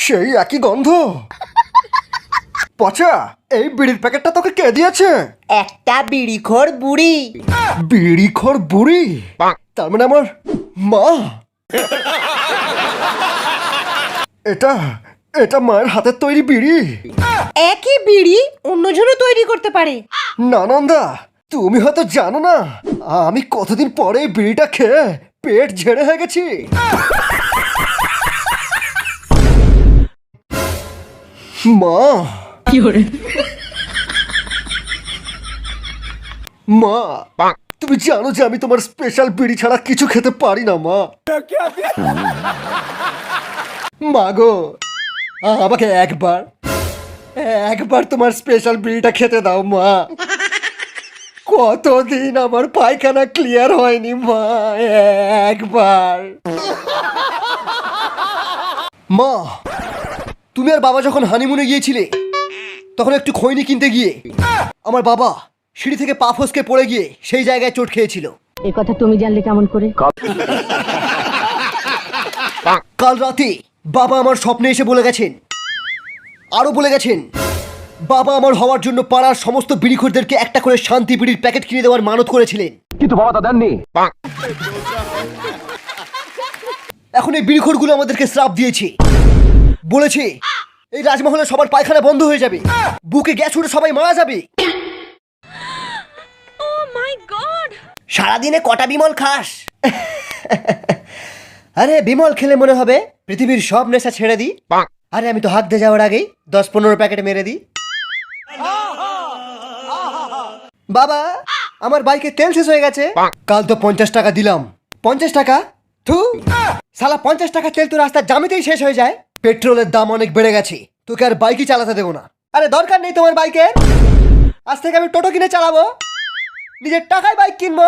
সেই একই গন্ধ। পচা, এই বিড়ির প্যাকেটটা তোকে কে দিয়েছে? একটা বিড়িখোর বুড়ি। বিড়িখোর বুড়ি? তার মানে আমার মা। এটা এটা মায়ের হাতের তৈরি বিড়ি। একই বিড়ি অন্যজনও তৈরি করতে পারে। নানন্দা, তুমি হয়তো জানো না আমি কতদিন পরে এই বিড়িটা খেয়ে পেট ঝেড়ে হয়ে গেছি। মা, মা, তুমি জানো যে আমি তোমার স্পেশাল বিড়ি ছাড়া কিছু খেতে পারি না মা। মা গো, আমাকে একবার একবার তোমার স্পেশাল বিড়িটা খেতে দাও মা। কতদিন আমার পায়খানা ক্লিয়ার হয়নি মা, একবার। মা, তুমি আর বাবা যখন হানিমুনে গিয়েছিলে তখন একটু খৈনি কিনতে গিয়ে আমার বাবা সিঁড়ি থেকে পা ফসকে পড়ে গিয়ে সেই জায়গায় চোট খেয়েছিল। এ কথা তুমি জানলে কেমন করে? কাল রাতে বাবা আমার স্বপ্নে এসে বলে গেছেন, আরো বলে গেছেন বাবা আমার হওয়ার জন্য পাড়ার সমস্ত বিড়িখোরদেরকে একটা করে শান্তি বিড়ির প্যাকেট কিনে দেওয়ার মানত করেছিলেন, কিন্তু বাবা তা দেননি। এখন এই বিড়িখোরগুলো আমাদেরকে শ্রাপ দিয়েছে, বলেছে এই রাজমহলে সবার পায়খানা বন্ধ হয়ে যাবে, বুকে গ্যাস উঠে সবাই মারা যাবে। সারাদিনে কটা বিমল খাস? আরে বিমল খেলে মনে হবে পৃথিবীর সব নেশা ছেড়ে দিই। আরে আমি তো হাত দিয়ে যাওয়ার আগেই 10-15 প্যাকেট মেরে দিই। বাবা, আমার বাইকে তেল শেষ হয়ে গেছে। কাল তো 50 টাকা দিলাম। 50 টাকা? থু, শালা 50 টাকা তেল তো রাস্তার জামিতেই শেষ হয়ে যায়। পেট্রোলের দাম অনেক বেড়ে গেছে, তোকে আর বাইকই চালাতে দেবো না। আরে দরকার নেই তোমার বাইকের, আজ থেকে আমি টোটো কিনে চালাবো, নিজের টাকায় বাইক কিনবো।